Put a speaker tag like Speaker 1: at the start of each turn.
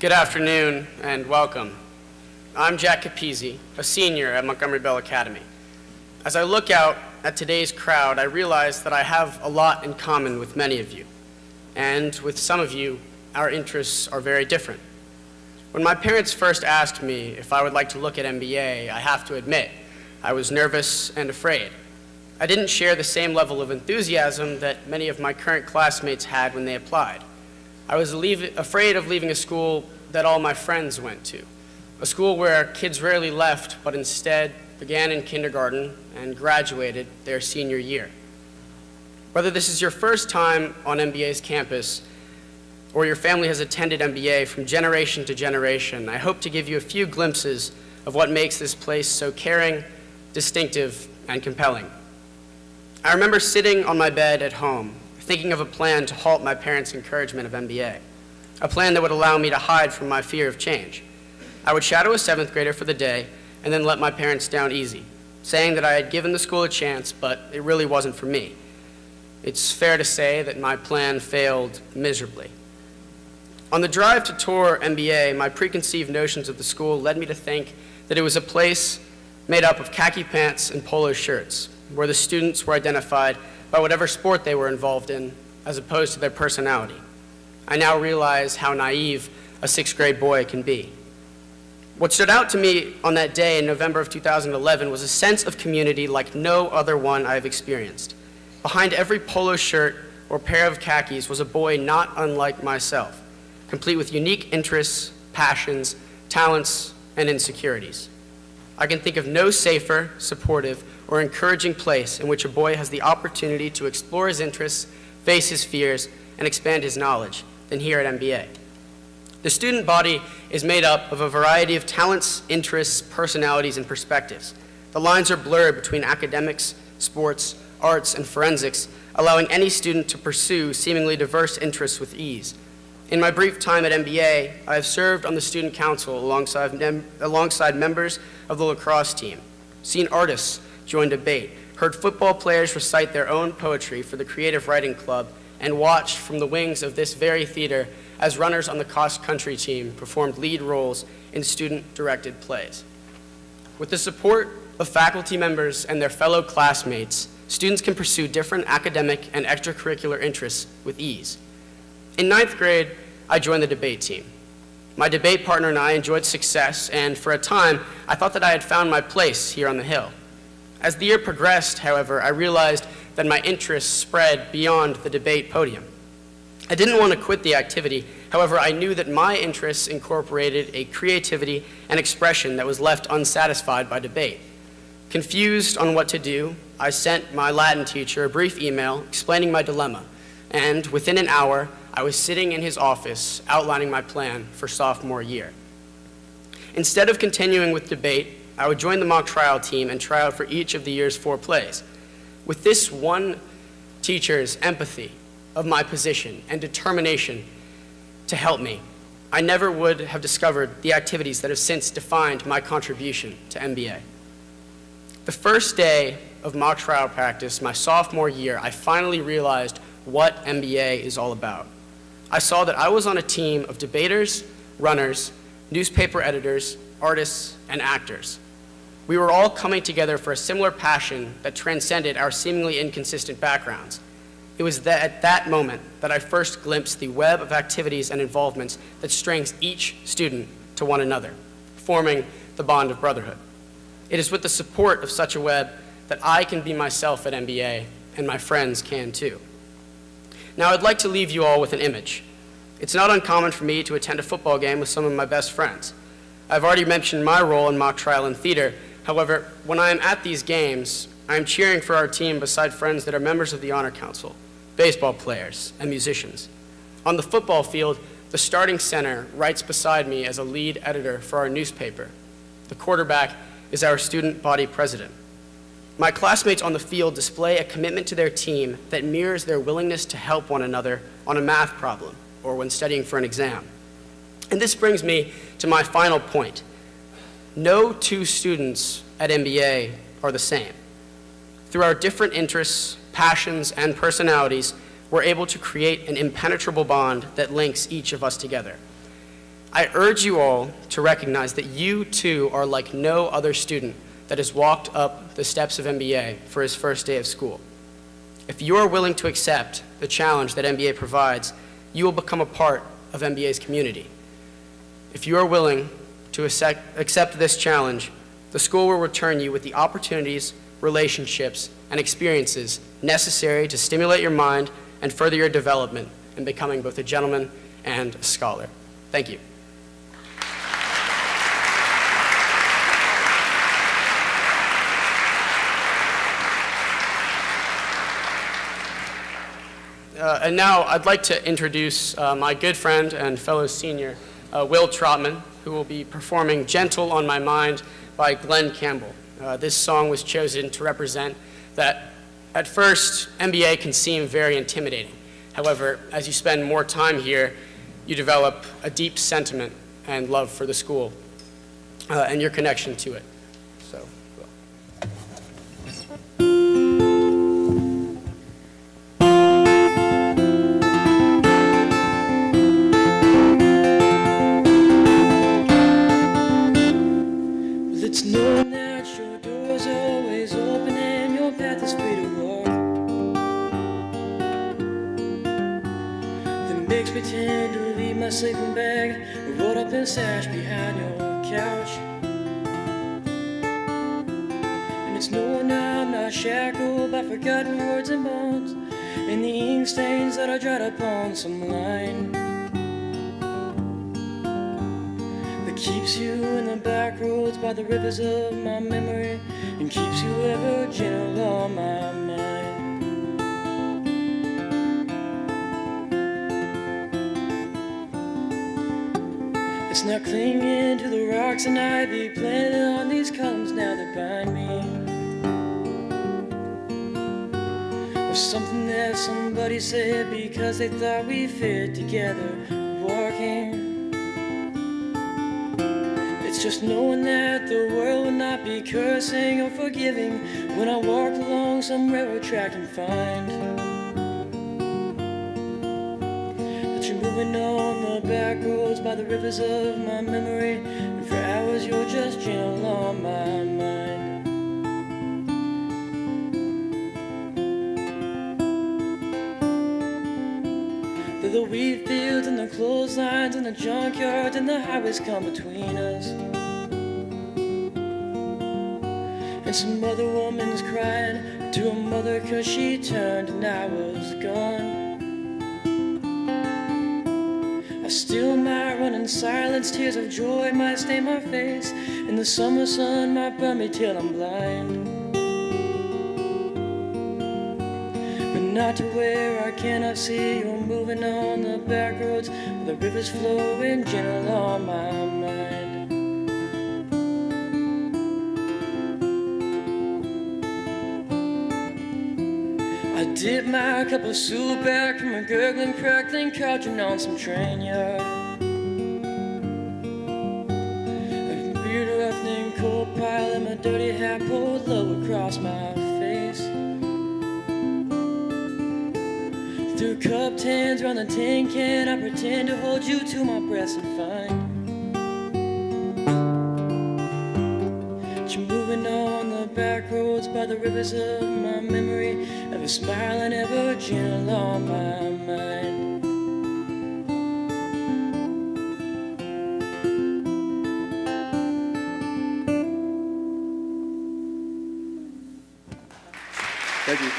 Speaker 1: Good afternoon and welcome. I'm Jack Carpizzi, a senior at Montgomery Bell Academy. As I look out at today's crowd, I realize that I have a lot in common with many of you. And with some of you, our interests are very different. When my parents first asked me if I would like to look at MBA, I have to admit, I was nervous and afraid. I didn't share the same level of enthusiasm that many of my current classmates had when they applied. I was afraid of leaving a school that all my friends went to, a school where kids rarely left, but instead began in kindergarten and graduated their senior year. Whether this is your first time on MBA's campus or your family has attended MBA from generation to generation, I hope to give you a few glimpses of what makes this place so caring, distinctive, and compelling. I remember sitting on my bed at home, thinking of a plan to halt my parents' encouragement of MBA, a plan that would allow me to hide from my fear of change. I would shadow a 7th grader for the day and then let my parents down easy, saying that I had given the school a chance, but it really wasn't for me. It's fair to say that my plan failed miserably. On the drive to tour MBA, my preconceived notions of the school led me to think that it was a place made up of khaki pants and polo shirts, where the students were identified by whatever sport they were involved in, as opposed to their personality. I now realize how naive a 6th grade boy can be. What stood out to me on that day in November of 2011 was a sense of community like no other one I've experienced. Behind every polo shirt or pair of khakis was a boy not unlike myself, complete with unique interests, passions, talents, and insecurities. I can think of no safer, supportive, or encouraging place in which a boy has the opportunity to explore his interests, face his fears, and expand his knowledge than here at MBA. The student body is made up of a variety of talents, interests, personalities, and perspectives. The lines are blurred between academics, sports, arts, and forensics, allowing any student to pursue seemingly diverse interests with ease. In my brief time at MBA, I have served on the student council alongside members of the lacrosse team, seen artists join debate, heard football players recite their own poetry for the Creative Writing Club, and watched from the wings of this very theater as runners on the cross-country team performed lead roles in student-directed plays. With the support of faculty members and their fellow classmates, students can pursue different academic and extracurricular interests with ease. In 9th grade, I joined the debate team. My debate partner and I enjoyed success, and for a time, I thought that I had found my place here on the Hill. As the year progressed, however, I realized that my interests spread beyond the debate podium. I didn't want to quit the activity, however, I knew that my interests incorporated a creativity and expression that was left unsatisfied by debate. Confused on what to do, I sent my Latin teacher a brief email explaining my dilemma, and within an hour, I was sitting in his office outlining my plan for sophomore year. Instead of continuing with debate, I would join the mock trial team and try out for each of the year's 4 plays. With this one teacher's empathy of my position and determination to help me, I never would have discovered the activities that have since defined my contribution to MBA. The first day of mock trial practice, my sophomore year, I finally realized what MBA is all about. I saw that I was on a team of debaters, runners, newspaper editors, artists, and actors. We were all coming together for a similar passion that transcended our seemingly inconsistent backgrounds. It was at that moment that I first glimpsed the web of activities and involvements that strings each student to one another, forming the bond of brotherhood. It is with the support of such a web that I can be myself at MBA, and my friends can too. Now, I'd like to leave you all with an image. It's not uncommon for me to attend a football game with some of my best friends. I've already mentioned my role in mock trial and theater. However, when I am at these games, I am cheering for our team beside friends that are members of the Honor Council, baseball players, and musicians. On the football field, the starting center writes beside me as a lead editor for our newspaper. The quarterback is our student body president. My classmates on the field display a commitment to their team that mirrors their willingness to help one another on a math problem or when studying for an exam. And this brings me to my final point. No 2 students at MBA are the same. Through our different interests, passions, and personalities, we're able to create an impenetrable bond that links each of us together. I urge you all to recognize that you too are like no other student that has walked up the steps of MBA for his first day of school. If you are willing to accept the challenge that MBA provides, you will become a part of MBA's community. If you are willing to accept this challenge, the school will return you with the opportunities, relationships, and experiences necessary to stimulate your mind and further your development in becoming both a gentleman and a scholar. Thank you. And now I'd like to introduce my good friend and fellow senior, Will Trotman, who will be performing Gentle on My Mind by Glenn Campbell. This song was chosen to represent that at first, MBA can seem very intimidating. However, as you spend more time here, you develop a deep sentiment and love for the school and your connection to it. So,
Speaker 2: it's known that your doors are always open and your path is free to walk. That makes me tend to leave my sleeping bag rolled up and stashed behind your couch. And it's known I'm not shackled by forgotten words and bonds and the ink stains that I dried upon some line. Keeps you in the back roads by the rivers of my memory and keeps you ever gentle on my mind. It's not clinging to the rocks and ivy planted on these columns now that bind me, or something that somebody said because they thought we fit together walking. It's just knowing that the world would not be cursing or forgiving when I walked along some railroad track and find that you're moving on the back roads by the rivers of my memory, and for hours you're just gentle on my mind. Though the wheat fields and the clotheslines and the junkyards and the highways come between us, and some other woman's crying to her mother 'cause she turned and I was gone, I still might run in silence, tears of joy might stain my face, and the summer sun might burn me till I'm blind, but not to where I cannot see you're moving on the back roads, the rivers flowing gentle on my mind. I dipped my cup of soup back from a gurgling, crackling cauldron on some train yard. A weird, roughening coal pile and my dirty hat pulled low across my face. Through cupped hands round the tin can, I pretend to hold you to my breast and find you're moving on the back roads by the rivers of my memory, ever smiling, ever gentle on my mind.
Speaker 3: Thank you.